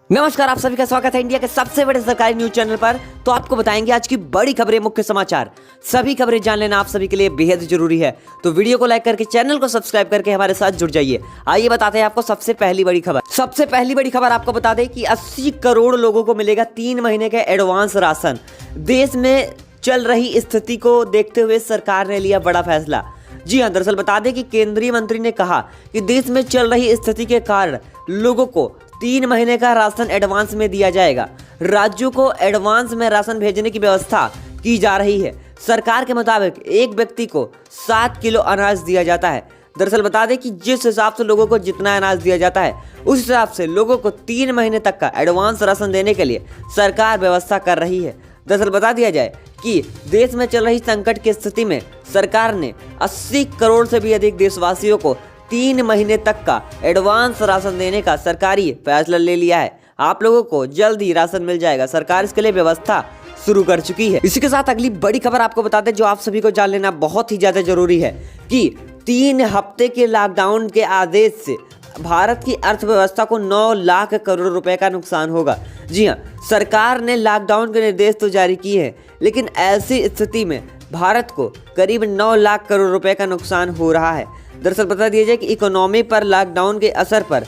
नमस्कार, आप सभी का स्वागत है इंडिया के सबसे बड़े सरकारी न्यूज चैनल पर। तो आपको बताएंगे आज की बड़ी खबरें, मुख्य समाचार। सभी खबरें जान लेना आप सभी के लिए बेहद जरूरी है, तो वीडियो को लाइक करके चैनल को सब्सक्राइब करके हमारे साथ जुड़ जाइए। आइए बताते हैं आपको सबसे पहली बड़ी खबर। सबसे पहली बड़ी खबर आपको बता दें कि 80 करोड़ लोगों को मिलेगा 3 महीने का एडवांस राशन। देश में चल रही स्थिति को देखते हुए सरकार ने लिया बड़ा फैसला। जी हाँ, दरअसल बता दें कि केंद्रीय मंत्री ने कहा कि देश में चल रही स्थिति के कारण लोगों को 3 महीने का राशन एडवांस में दिया जाएगा। राज्यों को एडवांस में राशन भेजने की व्यवस्था की जा रही है। सरकार के मुताबिक एक व्यक्ति को 7 किलो अनाज दिया जाता है। दरअसल बता दें कि जिस हिसाब से लोगों को जितना अनाज दिया जाता है, उस हिसाब से लोगों को 3 महीने तक का एडवांस राशन देने के लिए सरकार व्यवस्था कर रही है। दरअसल बता दिया जाए कि देश में चल रही संकट की स्थिति में सरकार ने 80 करोड़ से भी अधिक देशवासियों को 3 महीने तक का एडवांस राशन देने का सरकारी फैसला ले लिया है। आप लोगों को जल्द ही राशन मिल जाएगा। सरकार इसके लिए व्यवस्था शुरू कर चुकी है। इसी के साथ अगली बड़ी खबर आपको बता दें, जो आप सभी को जान लेना बहुत ही ज्यादा जरूरी है कि 3 हफ्ते के लॉकडाउन के आदेश से भारत की अर्थव्यवस्था को 9 लाख करोड़ रुपए का नुकसान होगा। जी हाँ, सरकार ने लॉकडाउन के निर्देश तो जारी किए हैं, लेकिन ऐसी स्थिति में भारत को करीब 9 लाख करोड़ रुपए का नुकसान हो रहा है। दरअसल बता दिया जाए कि इकोनॉमी पर लॉकडाउन के असर पर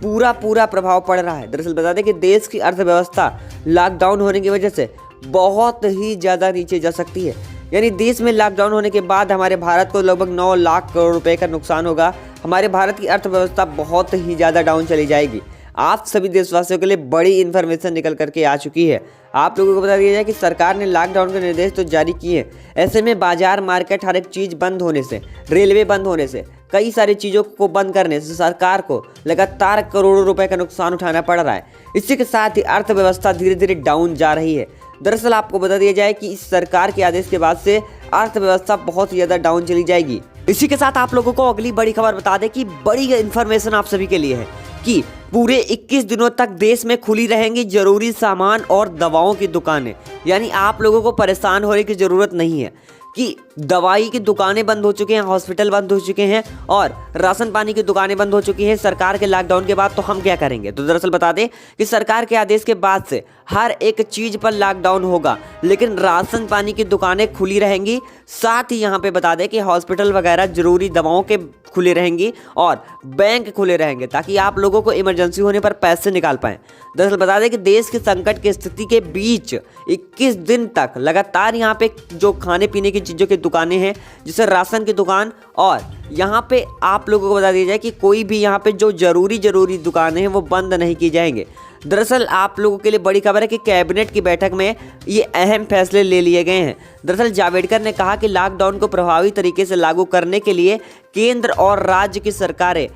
पूरा प्रभाव पड़ रहा है। दरअसल बता दें कि देश की अर्थव्यवस्था लॉकडाउन होने की वजह से बहुत ही ज़्यादा नीचे जा सकती है। यानी देश में लॉकडाउन होने के बाद हमारे भारत को लगभग 9 लाख करोड़ रुपए का नुकसान होगा। हमारे भारत की अर्थव्यवस्था बहुत ही ज़्यादा डाउन चली जाएगी। आप सभी देशवासियों के लिए बड़ी इन्फॉर्मेशन निकल करके आ चुकी है। आप लोगों को बता दिया जाए कि सरकार ने लॉकडाउन के निर्देश तो जारी किए हैं। ऐसे में बाजार, मार्केट, हर एक चीज़ बंद होने से, रेलवे बंद होने से, कई सारी चीज़ों को बंद करने से सरकार को लगातार करोड़ों रुपए का नुकसान उठाना पड़ रहा है। इसी के साथ ही अर्थव्यवस्था धीरे धीरे डाउन जा रही है। दरअसल आपको बता दिया जाए कि इस सरकार के आदेश के बाद से अर्थव्यवस्था बहुत ही ज़्यादा डाउन चली जाएगी। इसी के साथ आप लोगों को अगली बड़ी खबर बता दें कि बड़ी इन्फॉर्मेशन आप सभी के लिए है कि पूरे 21 दिनों तक देश में खुली रहेंगी जरूरी सामान और दवाओं की दुकानें। यानी आप लोगों को परेशान होने की ज़रूरत नहीं है कि दवाई की दुकानें बंद हो चुके हैं, हॉस्पिटल बंद हो चुके हैं और राशन पानी की दुकानें बंद हो चुकी हैं सरकार के लॉकडाउन के बाद। तो हम क्या करेंगे? तो दरअसल बता दें कि सरकार के आदेश के बाद से हर एक चीज़ पर लॉकडाउन होगा, लेकिन राशन पानी की दुकानें खुली रहेंगी। साथ ही यहाँ पे बता दें कि हॉस्पिटल वगैरह जरूरी दवाओं के खुले रहेंगी और बैंक खुले रहेंगे, ताकि आप लोगों को इमरजेंसी होने पर पैसे निकाल पाएँ। दरअसल बता दें कि देश के संकट की स्थिति के बीच 21 दिन तक लगातार यहाँ पे जो खाने पीने की चीज़ों की दुकानें हैं, जैसे राशन की दुकान, और यहाँ पे आप लोगों को बता दिया जाए कि कोई भी यहाँ पे जो जरूरी दुकानें हैं वो बंद नहीं की जाएंगे। दरअसल आप लोगों के लिए बड़ी खबर है कि कैबिनेट की बैठक में ये अहम फैसले ले लिए गए हैं। दरअसल जावड़ेकर ने कहा कि लॉकडाउन को प्रभावी तरीके से लागू करने के लिए केंद्र और राज्य की सरकारें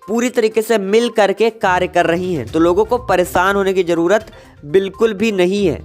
पूरी तरीके से मिल करके कार्य कर रही हैं, तो लोगों को परेशान होने की ज़रूरत बिल्कुल भी नहीं है।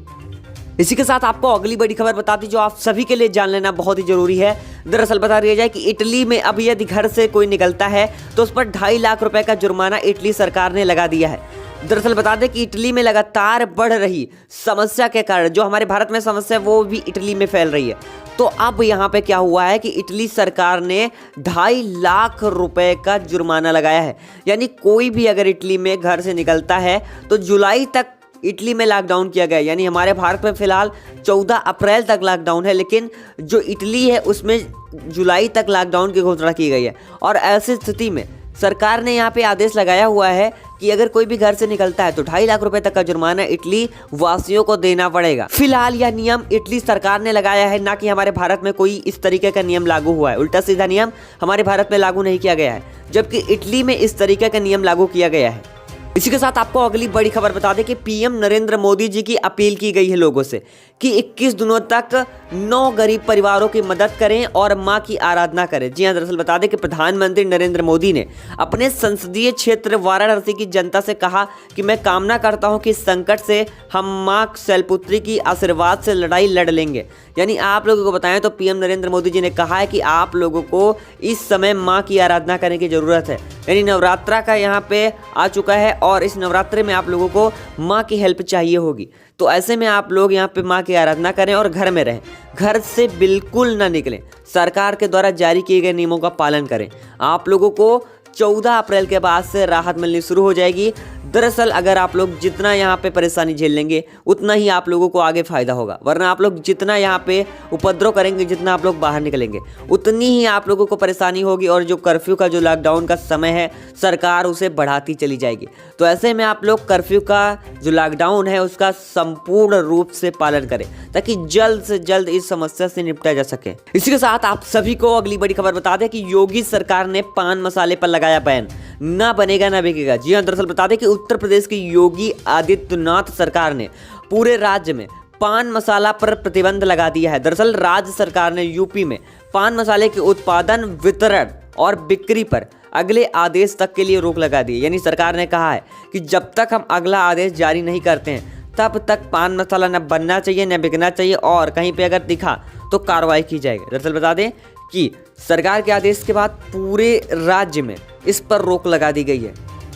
इसी के साथ आपको अगली बड़ी खबर बता दी, जो आप सभी के लिए जान लेना बहुत ही जरूरी है। दरअसल बता दिया जाए कि इटली में अब यदि घर से कोई निकलता है तो उस पर 2.5 लाख रुपए का जुर्माना इटली सरकार ने लगा दिया है। दरअसल बता दें कि इटली में लगातार बढ़ रही समस्या के कारण जो हमारे भारत में समस्या वो भी इटली में फैल रही है। तो अब यहाँ पे क्या हुआ है कि इटली सरकार ने 2.5 लाख रुपए का जुर्माना लगाया है। यानी कोई भी अगर इटली में घर से निकलता है तो जुलाई तक इटली में लॉकडाउन किया गया। यानी हमारे भारत में फिलहाल 14 अप्रैल तक लॉकडाउन है, लेकिन जो इटली है उसमें जुलाई तक लॉकडाउन की घोषणा की गई है। और ऐसी स्थिति में सरकार ने यहाँ पे आदेश लगाया हुआ है कि अगर कोई भी घर से निकलता है तो 2.5 लाख रुपए तक का जुर्माना इटली वासियों को देना पड़ेगा। फिलहाल यह नियम इटली सरकार ने लगाया है, ना कि हमारे भारत में कोई इस तरीके का नियम लागू हुआ है। उल्टा सीधा नियम हमारे भारत में लागू नहीं किया गया है, जबकि इटली में इस तरीके का नियम लागू किया गया है। इसी के साथ आपको अगली बड़ी खबर बता दें कि पीएम नरेंद्र मोदी जी की अपील की गई है लोगों से कि 21 दिनों तक 9 गरीब परिवारों की मदद करें और मां की आराधना करें। जी हां, दरअसल बता दें कि प्रधानमंत्री नरेंद्र मोदी ने अपने संसदीय क्षेत्र वाराणसी की जनता से कहा कि मैं कामना करता हूं कि इस संकट से हम मां शैलपुत्री की आशीर्वाद से लड़ाई लड़ लेंगे। यानी आप लोगों को बताएं तो पीएम नरेंद्र मोदी जी ने कहा है कि आप लोगों को इस समय मां की आराधना करने की जरूरत है। यानी नवरात्रा का यहाँ पे आ चुका है और इस नवरात्रे में आप लोगों को माँ की हेल्प चाहिए होगी। तो ऐसे में आप लोग यहाँ पे माँ की आराधना करें और घर में रहें, घर से बिल्कुल ना निकलें। सरकार के द्वारा जारी किए गए नियमों का पालन करें। आप लोगों को 14 अप्रैल के बाद से राहत मिलनी शुरू हो जाएगी। दरअसल अगर आप लोग जितना यहाँ पे परेशानी झेल लेंगे उतना ही आप लोगों को आगे फायदा होगा, वरना आप लोग जितना यहाँ पे उपद्रव करेंगे, जितना आप लोग बाहर निकलेंगे उतनी ही आप लोगों को परेशानी होगी। और जो कर्फ्यू का जो लॉकडाउन का समय है सरकार उसे बढ़ाती चली जाएगी। तो ऐसे में आप लोग कर्फ्यू का जो लॉकडाउन है उसका संपूर्ण रूप से पालन करें ताकि जल्द से जल्द इस समस्या से निपटा जा सके। इसी के साथ आप सभी को अगली बड़ी खबर बता दें कि योगी सरकार ने पान मसाले पर लगाया बैन, ना बनेगा ना बिकेगा। जी हाँ, दरअसल बता दें कि उत्तर प्रदेश की योगी आदित्यनाथ सरकार ने पूरे राज्य में पान मसाला पर प्रतिबंध लगा दिया है। दरअसल राज्य सरकार ने यूपी में पान मसाले के उत्पादन, वितरण और बिक्री पर अगले आदेश तक के लिए रोक लगा दी। यानी सरकार ने कहा है कि जब तक हम अगला आदेश जारी नहीं करते हैं तब तक पान मसाला न बनना चाहिए न बिकना चाहिए, और कहीं पे अगर दिखा तो कार्रवाई की जाएगी। दरअसल बता दें कि सरकार के आदेश के बाद पूरे राज्य में इस पर रोक लगा दी गई है।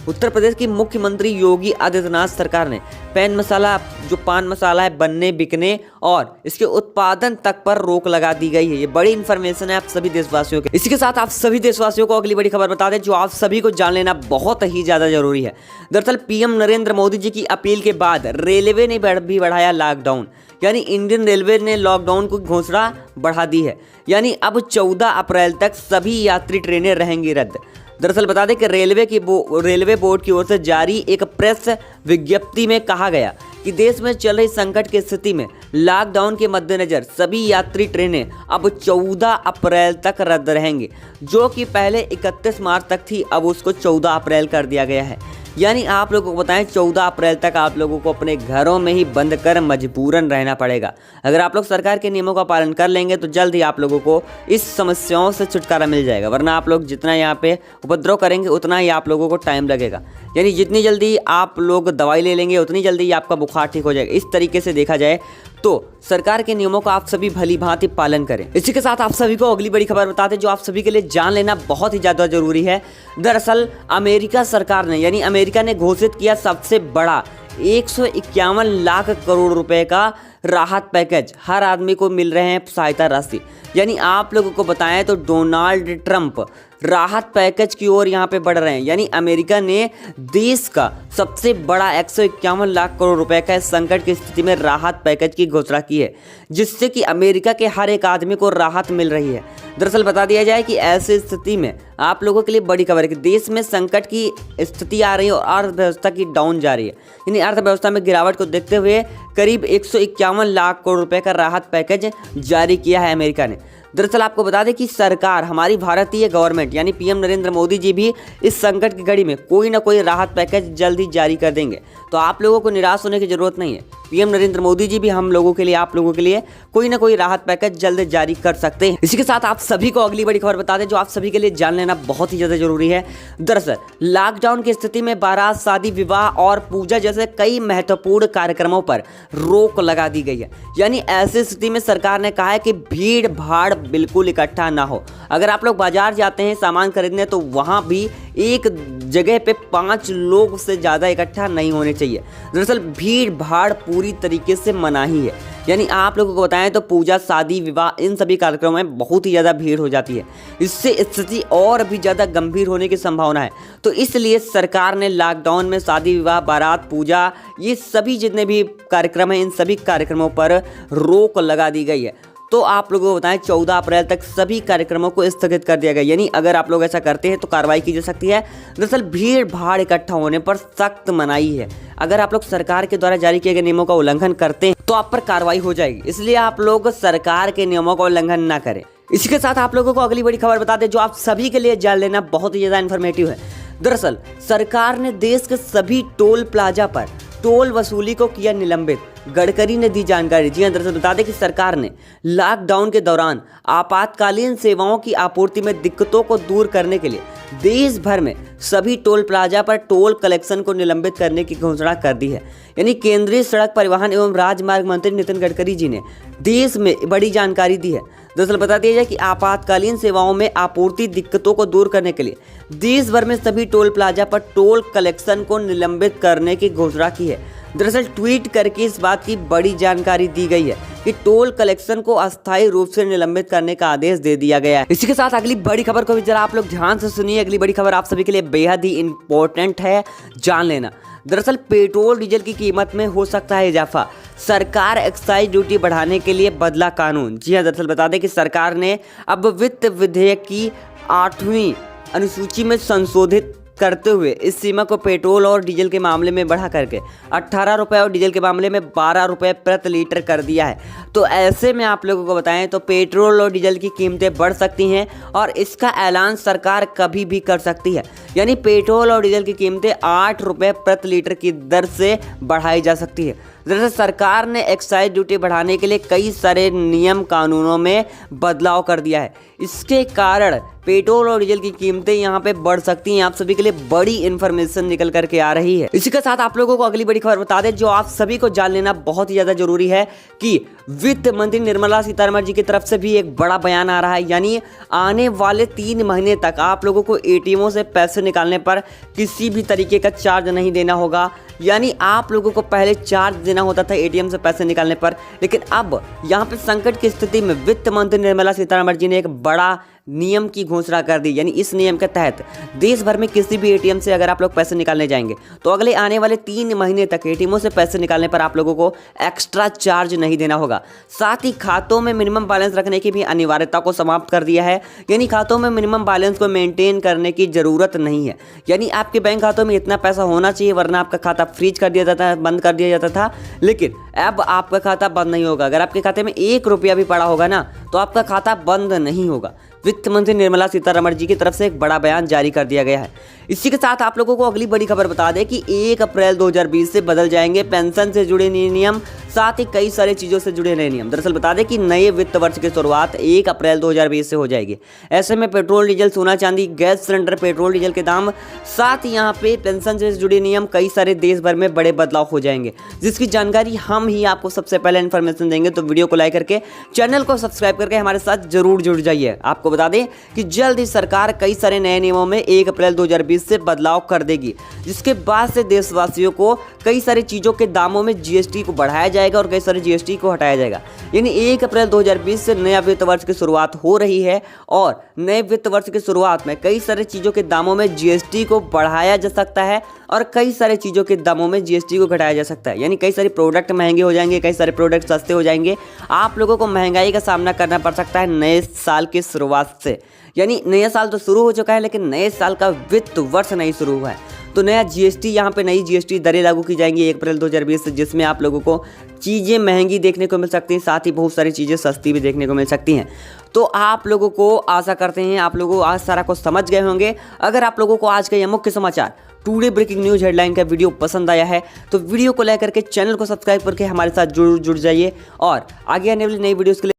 उत्तर प्रदेश की मुख्यमंत्री योगी आदित्यनाथ सरकार ने पैन मसाला, जो पान मसाला है, बनने, बिकने और इसके उत्पादन तक पर रोक लगा दी गई है। ये बड़ी इन्फॉर्मेशन है आप सभी देशवासियों के। इसी के साथ आप सभी देशवासियों को अगली बड़ी खबर बता दें जो आप सभी को जान लेना बहुत ही ज्यादा जरूरी है। दरअसल पीएम नरेंद्र मोदी जी की अपील के बाद रेलवे ने भी बढ़ाया लॉकडाउन, यानी इंडियन रेलवे ने लॉकडाउन की घोषणा बढ़ा दी है। यानी अब 14 अप्रैल तक सभी यात्री ट्रेनें रहेंगी रद्द। दरअसल बता दें कि रेलवे बोर्ड की ओर से जारी एक प्रेस विज्ञप्ति में कहा गया कि देश में चल रही संकट की स्थिति में लॉकडाउन के मद्देनजर सभी यात्री ट्रेनें अब 14 अप्रैल तक रद्द रहेंगी, जो कि पहले 31 मार्च तक थी, अब उसको 14 अप्रैल कर दिया गया है। यानी आप लोगों को बताएं 14 अप्रैल तक आप लोगों को अपने घरों में ही बंद कर मजबूरन रहना पड़ेगा। अगर आप लोग सरकार के नियमों का पालन कर लेंगे तो जल्द ही आप लोगों को इस समस्याओं से छुटकारा मिल जाएगा, वरना आप लोग जितना यहाँ पे उपद्रव करेंगे उतना ही आप लोगों को टाइम लगेगा। यानी जितनी जल्दी आप लोग दवाई ले लेंगे उतनी जल्दी ही आपका बुखार ठीक हो जाएगा। इस तरीके से देखा जाए तो सरकार के नियमों का आप सभी भली भांति पालन करें। इसी के साथ आप सभी को अगली बड़ी खबर बता दें जो आप सभी के लिए जान लेना बहुत ही ज़्यादा जरूरी है। दरअसल अमेरिका सरकार ने, यानी अमेरिका ने घोषित किया सबसे बड़ा 151 लाख करोड़ रुपए का राहत पैकेज, हर आदमी को मिल रहे हैं सहायता राशि। यानी आप लोगों को बताएं तो डोनाल्ड ट्रंप राहत पैकेज की ओर यहाँ पे बढ़ रहे हैं। यानी अमेरिका ने देश का सबसे बड़ा 151 लाख करोड़ रुपए का इस संकट की स्थिति में राहत पैकेज की घोषणा की है, जिससे कि अमेरिका के हर एक आदमी को राहत मिल रही है। दरअसल बता दिया जाए कि ऐसी स्थिति में आप लोगों के लिए बड़ी खबर है कि देश में संकट की स्थिति आ रही है और अर्थव्यवस्था की डाउन जा रही है। यानी अर्थव्यवस्था में गिरावट को देखते हुए करीब 151 लाख करोड़ रुपए का राहत पैकेज जारी किया है अमेरिका ने। दरअसल आपको बता दें कि सरकार, हमारी भारतीय गवर्नमेंट यानी पीएम नरेंद्र मोदी जी भी इस संकट की घड़ी में कोई ना कोई राहत पैकेज जल्द ही जारी कर देंगे। तो आप लोगों को निराश होने की जरूरत नहीं है। पीएम नरेंद्र मोदी जी भी हम लोगों के लिए, आप लोगों के लिए कोई ना कोई राहत पैकेज जल्द जारी कर सकते हैं। इसी के साथ आप सभी को अगली बड़ी खबर बता दें जो आप सभी के लिए जान लेना बहुत ही ज्यादा जरूरी है। दरअसल लॉकडाउन की स्थिति में बारात, शादी, विवाह और पूजा जैसे कई महत्वपूर्ण कार्यक्रमों पर रोक लगा दी गई है। यानी ऐसी स्थिति में सरकार ने कहा है कि भीड़ भाड़ बिल्कुल इकट्ठा ना हो। अगर आप लोग बाजार जाते हैं सामान खरीदने तो वहां भी एक जगह पे 5 लोग से ज़्यादा इकट्ठा नहीं होने चाहिए। दरअसल भीड़ भाड़ पूरी तरीके से मनाही है। यानी आप लोगों को बताएं तो पूजा, शादी, विवाह, इन सभी कार्यक्रमों में बहुत ही ज़्यादा भीड़ हो जाती है। इससे स्थिति और भी ज़्यादा गंभीर होने की संभावना है। तो इसलिए सरकार ने लॉकडाउन में शादी, विवाह, बारात, पूजा, ये सभी जितने भी कार्यक्रम हैं इन सभी कार्यक्रमों पर रोक लगा दी गई है। तो आप लोगों को बताएं 14 अप्रैल तक सभी कार्यक्रमों को स्थगित कर दिया गया। यानी अगर आप लोग ऐसा करते हैं तो कार्रवाई की जा सकती है। दरअसल भीड़ भाड़ इकट्ठा होने पर सख्त मनाही है। अगर आप लोग सरकार के द्वारा जारी किए गए नियमों का उल्लंघन करते हैं तो आप पर कार्रवाई हो जाएगी। इसलिए आप लोग सरकार के नियमों का उल्लंघन ना करें। इसी के साथ आप लोगों को अगली बड़ी खबर बता दें जो आप सभी के लिए जान लेना बहुत ही ज़्यादा इन्फॉर्मेटिव है। दरअसल सरकार ने देश के सभी टोल प्लाजा पर टोल वसूली को किया निलंबित, गडकरी ने दी जानकारी। जी हाँ, दरअसल बता दें कि सरकार ने लॉकडाउन के दौरान आपातकालीन सेवाओं की आपूर्ति में दिक्कतों को दूर करने के लिए देश भर में सभी टोल प्लाजा पर टोल कलेक्शन को निलंबित करने की घोषणा कर दी है। यानी केंद्रीय सड़क परिवहन एवं राजमार्ग मंत्री नितिन गडकरी जी ने देश में बड़ी जानकारी दी है। दरअसल बता दिया जाए कि आपातकालीन सेवाओं में आपूर्ति दिक्कतों को दूर करने के लिए देश भर में सभी टोल प्लाजा पर टोल कलेक्शन को निलंबित करने की घोषणा की है। दरअसल ट्वीट करके इस बात की बड़ी जानकारी दी गई है कि टोल कलेक्शन को अस्थायी रूप से निलंबित करने का आदेश दे दिया गया है। इसी के साथ अगली बड़ी खबर को भी जरा आप लोग ध्यान से सुनिए। अगली बड़ी खबर आप सभी के लिए बेहद ही इंपॉर्टेंट है, जान लेना। दरअसल पेट्रोल डीजल की कीमत में हो सकता है इजाफा, सरकार एक्साइज ड्यूटी बढ़ाने के लिए बदला कानून। जी हाँ, दरअसल बता दें कि सरकार ने अब वित्त विधेयक की 8वीं अनुसूची में संशोधित करते हुए इस सीमा को पेट्रोल और डीजल के मामले में बढ़ा करके 18 रुपये और डीजल के मामले में 12 रुपये प्रति लीटर कर दिया है। तो ऐसे में आप लोगों को बताएं तो पेट्रोल और डीजल की कीमतें बढ़ सकती हैं और इसका ऐलान सरकार कभी भी कर सकती है। यानी पेट्रोल और डीजल की कीमतें 8 रुपये प्रति लीटर की दर से बढ़ाई जा सकती है। दरअसल सरकार ने एक्साइज ड्यूटी बढ़ाने के लिए कई सारे नियम कानूनों में बदलाव कर दिया है। इसके कारण पेट्रोल और डीजल की कीमतें यहाँ पे बढ़ सकती हैं। आप सभी के लिए बड़ी इंफॉर्मेशन निकल करके आ रही है। इसी के साथ आप लोगों को अगली बड़ी खबर बता दें जो आप सभी को जान लेना बहुत ही ज़्यादा जरूरी है कि वित्त मंत्री निर्मला सीतारमण जी की तरफ से भी एक बड़ा बयान आ रहा है। यानी आने वाले 3 महीने तक आप लोगों को एटीएमों से पैसे निकालने पर किसी भी तरीके का चार्ज नहीं देना होगा। यानी आप लोगों को पहले चार्ज देना होता था एटीएम से पैसे निकालने पर, लेकिन अब यहाँ पे संकट की स्थिति में वित्त मंत्री निर्मला सीतारमण जी ने एक बड़ा नियम की घोषणा कर दी। यानी इस नियम के तहत देश भर में किसी भी एटीएम से अगर आप लोग पैसे निकालने जाएंगे तो अगले आने वाले 3 महीने तक एटीएमों से पैसे निकालने पर आप लोगों को एक्स्ट्रा चार्ज नहीं देना होगा। साथ ही खातों में मिनिमम बैलेंस रखने की भी अनिवार्यता को समाप्त कर दिया है। यानी खातों में मिनिमम बैलेंस को मेंटेन करने की जरूरत नहीं है। यानी आपके बैंक खातों में इतना पैसा होना चाहिए, वरना आपका खाता फ्रीज कर दिया जाता है, बंद कर दिया जाता था। लेकिन अब आपका खाता बंद नहीं होगा। अगर आपके खाते में 1 रुपया भी पड़ा होगा ना तो आपका खाता बंद नहीं होगा। वित्त मंत्री निर्मला सीतारमण जी की तरफ से एक बड़ा बयान जारी कर दिया गया है। इसी के साथ आप लोगों को अगली बड़ी खबर बता दें कि 1 अप्रैल 2020 से बदल जाएंगे पेंशन से जुड़े नियम, साथ ही कई सारी चीज़ों से जुड़े नए नियम। दरअसल बता दें कि नए वित्त वर्ष की शुरुआत 1 अप्रैल 2020 से हो जाएगी। ऐसे में पेट्रोल डीजल, सोना चांदी, गैस सिलेंडर, पेट्रोल डीजल के दाम, साथ ही यहाँ पे पेंशन से जुड़े नियम, कई सारे देश भर में बड़े बदलाव हो जाएंगे, जिसकी जानकारी हम ही आपको सबसे पहले इन्फॉर्मेशन देंगे। तो वीडियो को लाइक करके चैनल को सब्सक्राइब करके हमारे साथ जरूर जुड़ जाइए। आपको बता दें कि जल्द ही सरकार कई सारे नए नियमों में 1 अप्रैल 2020 से बदलाव कर देगी, जिसके बाद से देशवासियों को कई सारी चीज़ों के दामों में जीएसटी को बढ़ाया जाएगा और कई सारे जीएसटी को हटाया जाएगा। यानी 1 अप्रैल 2020 से नया वित्त वर्ष की शुरुआत हो रही है और नए वित्त वर्ष की शुरुआत में कई सारी चीज़ों के दामों में जीएसटी को बढ़ाया जा सकता है और कई सारी चीज़ों के दामों में जीएसटी को घटाया जा सकता है। यानी कई सारे प्रोडक्ट महंगे हो जाएंगे, कई सारे प्रोडक्ट सस्ते हो जाएंगे। आप लोगों को महंगाई का सामना करना पड़ सकता है नए साल की शुरुआत से। यानी नया साल तो शुरू हो चुका है लेकिन नए साल का वित्त वर्ष नहीं शुरू हुआ है। तो नया जीएसटी, यहाँ पे नई जीएसटी दरें लागू की जाएंगी 1 अप्रैल 2020 से, जिसमें आप लोगों को चीज़ें महंगी देखने को मिल सकती हैं, साथ ही बहुत सारी चीज़ें सस्ती भी देखने को मिल सकती हैं। तो आप लोगों को आशा करते हैं आप लोगों आज सारा कुछ समझ गए होंगे। अगर आप लोगों को आज का यह मुख्य समाचार टुडे ब्रेकिंग न्यूज़ हेडलाइन का वीडियो पसंद आया है तो वीडियो को लाइक करके चैनल को सब्सक्राइब करके हमारे साथ जुड़ जाइए और आगे आने वाली नई वीडियोज़ के लिए